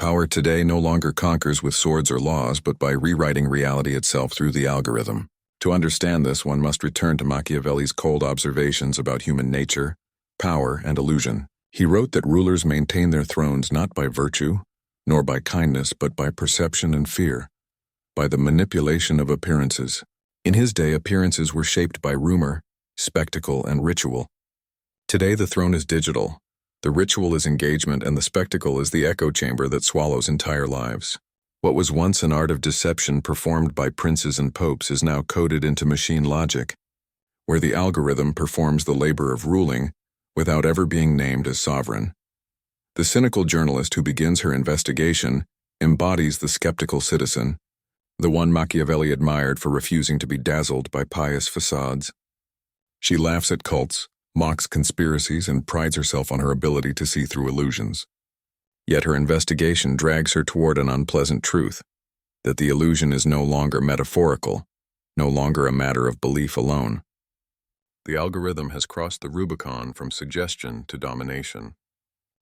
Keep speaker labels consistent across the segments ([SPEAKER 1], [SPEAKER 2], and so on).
[SPEAKER 1] Power today no longer conquers with swords or laws, but by rewriting reality itself through the algorithm. To understand this, one must return to Machiavelli's cold observations about human nature, power, and illusion. He wrote that rulers maintain their thrones not by virtue, nor by kindness, but by perception and fear, by the manipulation of appearances. In his day, appearances were shaped by rumor, spectacle, and ritual. Today, the throne is digital. The ritual is engagement, and the spectacle is the echo chamber that swallows entire lives. What was once an art of deception performed by princes and popes is now coded into machine logic, where the algorithm performs the labor of ruling without ever being named as sovereign. The cynical journalist who begins her investigation embodies the skeptical citizen, the one Machiavelli admired for refusing to be dazzled by pious facades. She laughs at cults, mocks conspiracies, and prides herself on her ability to see through illusions. Yet her investigation drags her toward an unpleasant truth, that the illusion is no longer metaphorical, no longer a matter of belief alone. The algorithm has crossed the Rubicon from suggestion to domination.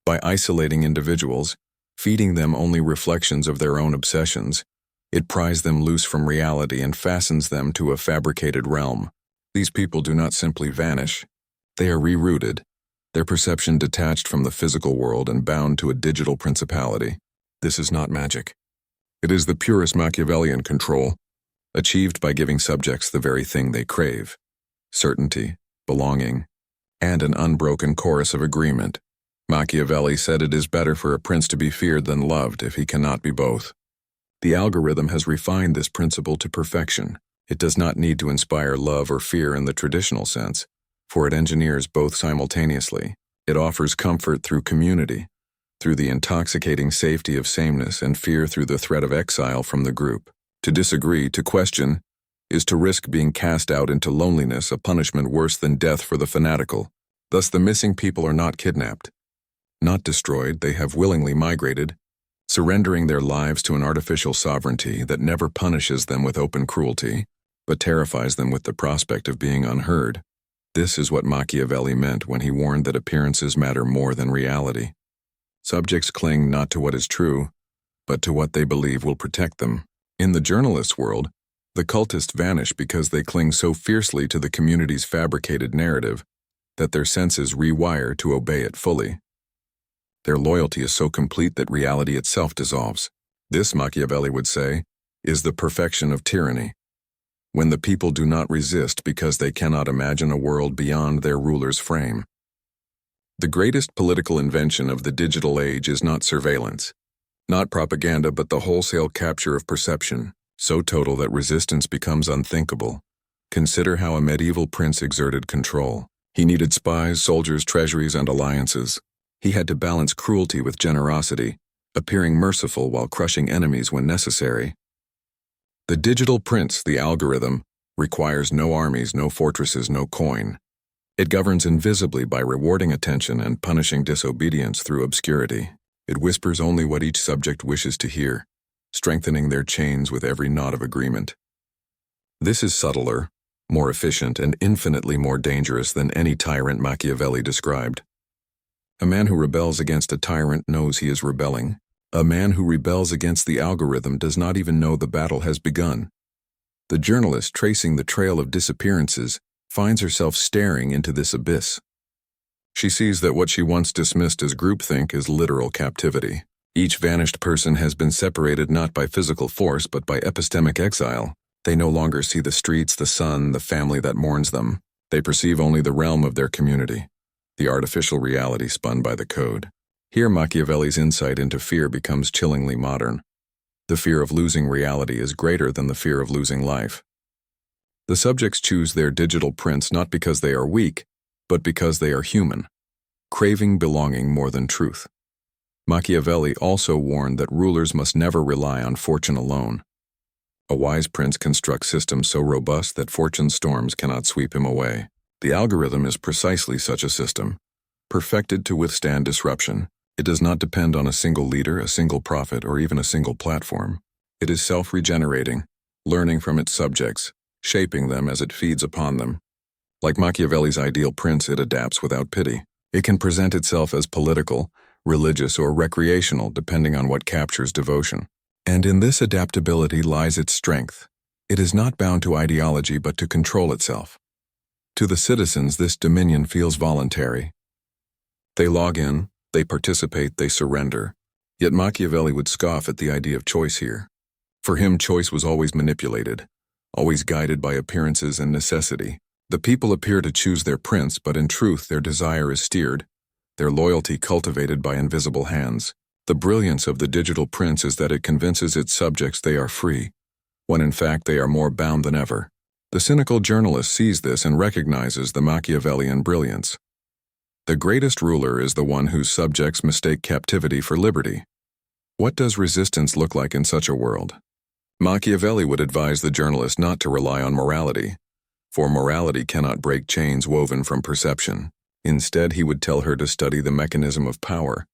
[SPEAKER 1] By isolating individuals, feeding them only reflections of their own obsessions, it pries them loose from reality and fastens them to a fabricated realm. These people do not simply vanish. They are rerouted, their perception detached from the physical world and bound to a digital principality. This is not magic. It is the purest Machiavellian control, achieved by giving subjects the very thing they crave: certainty, belonging, and an unbroken chorus of agreement. Machiavelli said it is better for a prince to be feared than loved if he cannot be both. The algorithm has refined this principle to perfection. It does not need to inspire love or fear in the traditional sense, for it engineers both simultaneously. It offers comfort through community, through the intoxicating safety of sameness, and fear through the threat of exile from the group. To disagree, to question, is to risk being cast out into loneliness, a punishment worse than death for the fanatical. Thus the missing people are not kidnapped, not destroyed. They have willingly migrated, surrendering their lives to an artificial sovereignty that never punishes them with open cruelty, but terrifies them with the prospect of being unheard. This is what Machiavelli meant when he warned that appearances matter more than reality. Subjects cling not to what is true, but to what they believe will protect them. In the journalist's world, the cultists vanish because they cling so fiercely to the community's fabricated narrative that their senses rewire to obey it fully. Their loyalty is so complete that reality itself dissolves. This, Machiavelli would say, is the perfection of tyranny, when the people do not resist because they cannot imagine a world beyond their ruler's frame. The greatest political invention of the digital age is not surveillance, not propaganda, but the wholesale capture of perception, so total that resistance becomes unthinkable. Consider how a medieval prince exerted control. He needed spies, soldiers, treasuries, and alliances. He had to balance cruelty with generosity, appearing merciful while crushing enemies when necessary. The digital prince, the algorithm, requires no armies, no fortresses, no coin. It governs invisibly by rewarding attention and punishing disobedience through obscurity. It whispers only what each subject wishes to hear, strengthening their chains with every knot of agreement. This is subtler, more efficient, and infinitely more dangerous than any tyrant Machiavelli described. A man who rebels against a tyrant knows he is rebelling. A man who rebels against the algorithm does not even know the battle has begun. The journalist, tracing the trail of disappearances, finds herself staring into this abyss. She sees that what she once dismissed as groupthink is literal captivity. Each vanished person has been separated not by physical force but by epistemic exile. They no longer see the streets, the sun, the family that mourns them. They perceive only the realm of their community, the artificial reality spun by the code. Here Machiavelli's insight into fear becomes chillingly modern. The fear of losing reality is greater than the fear of losing life. The subjects choose their digital prince not because they are weak, but because they are human, craving belonging more than truth. Machiavelli also warned that rulers must never rely on fortune alone. A wise prince constructs systems so robust that fortune's storms cannot sweep him away. The algorithm is precisely such a system, perfected to withstand disruption. It does not depend on a single leader, a single prophet, or even a single platform. It is self-regenerating, learning from its subjects, shaping them as it feeds upon them. Like Machiavelli's ideal prince, it adapts without pity. It can present itself as political, religious or recreational depending on what captures devotion. And in this adaptability lies its strength. It is not bound to ideology but to control itself. To the citizens, this dominion feels voluntary. They log in, they participate, they surrender. Yet Machiavelli would scoff at the idea of choice here. For him, choice was always manipulated, always guided by appearances and necessity. The people appear to choose their prince, but in truth their desire is steered, their loyalty cultivated by invisible hands. The brilliance of the digital prince is that it convinces its subjects they are free, when in fact they are more bound than ever. The cynical journalist sees this and recognizes the Machiavellian brilliance. The greatest ruler is the one whose subjects mistake captivity for liberty. What does resistance look like in such a world? Machiavelli would advise the journalist not to rely on morality, for morality cannot break chains woven from perception. Instead, he would tell her to study the mechanism of power,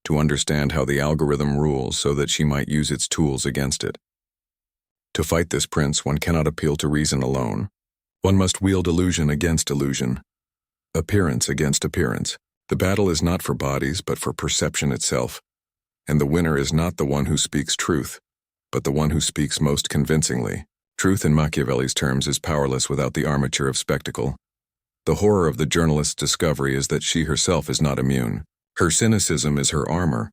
[SPEAKER 1] to understand how the algorithm rules so that she might use its tools against it. To fight this prince, one cannot appeal to reason alone. One must wield illusion against illusion, appearance against appearance. The battle is not for bodies, but for perception itself. And the winner is not the one who speaks truth, but the one who speaks most convincingly. Truth in Machiavelli's terms is powerless without the armature of spectacle. The horror of the journalist's discovery is that she herself is not immune. Her cynicism is her armor,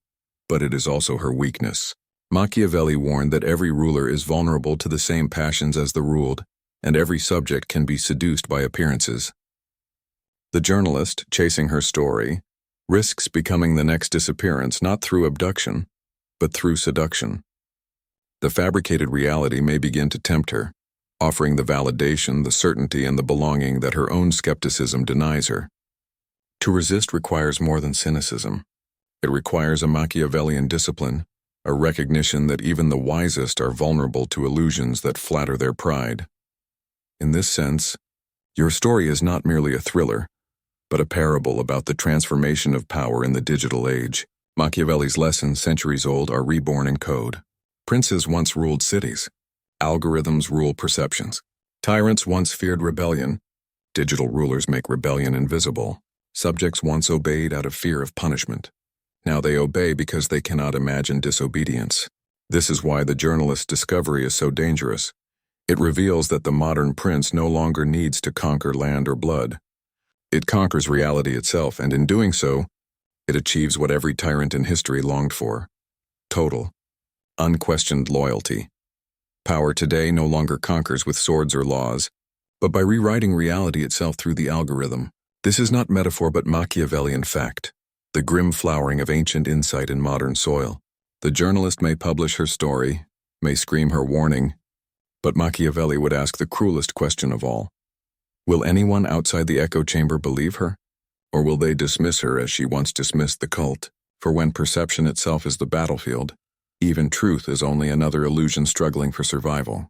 [SPEAKER 1] but it is also her weakness. Machiavelli warned that every ruler is vulnerable to the same passions as the ruled, and every subject can be seduced by appearances. The journalist, chasing her story, risks becoming the next disappearance not through abduction, but through seduction. The fabricated reality may begin to tempt her, offering the validation, the certainty, and the belonging that her own skepticism denies her. To resist requires more than cynicism. It requires a Machiavellian discipline, a recognition that even the wisest are vulnerable to illusions that flatter their pride. In this sense, your story is not merely a thriller, but a parable about the transformation of power in the digital age. Machiavelli's lessons, centuries old, are reborn in code. Princes once ruled cities. Algorithms rule perceptions. Tyrants once feared rebellion. Digital rulers make rebellion invisible. Subjects once obeyed out of fear of punishment. Now they obey because they cannot imagine disobedience. This is why the journalist's discovery is so dangerous. It reveals that the modern prince no longer needs to conquer land or blood. It conquers reality itself, and in doing so, it achieves what every tyrant in history longed for: total, unquestioned loyalty. Power today no longer conquers with swords or laws, but by rewriting reality itself through the algorithm. This is not metaphor but Machiavellian fact, the grim flowering of ancient insight in modern soil. The journalist may publish her story, may scream her warning, but Machiavelli would ask the cruelest question of all. Will anyone outside the echo chamber believe her? Or will they dismiss her as she once dismissed the cult? For when perception itself is the battlefield, even truth is only another illusion struggling for survival.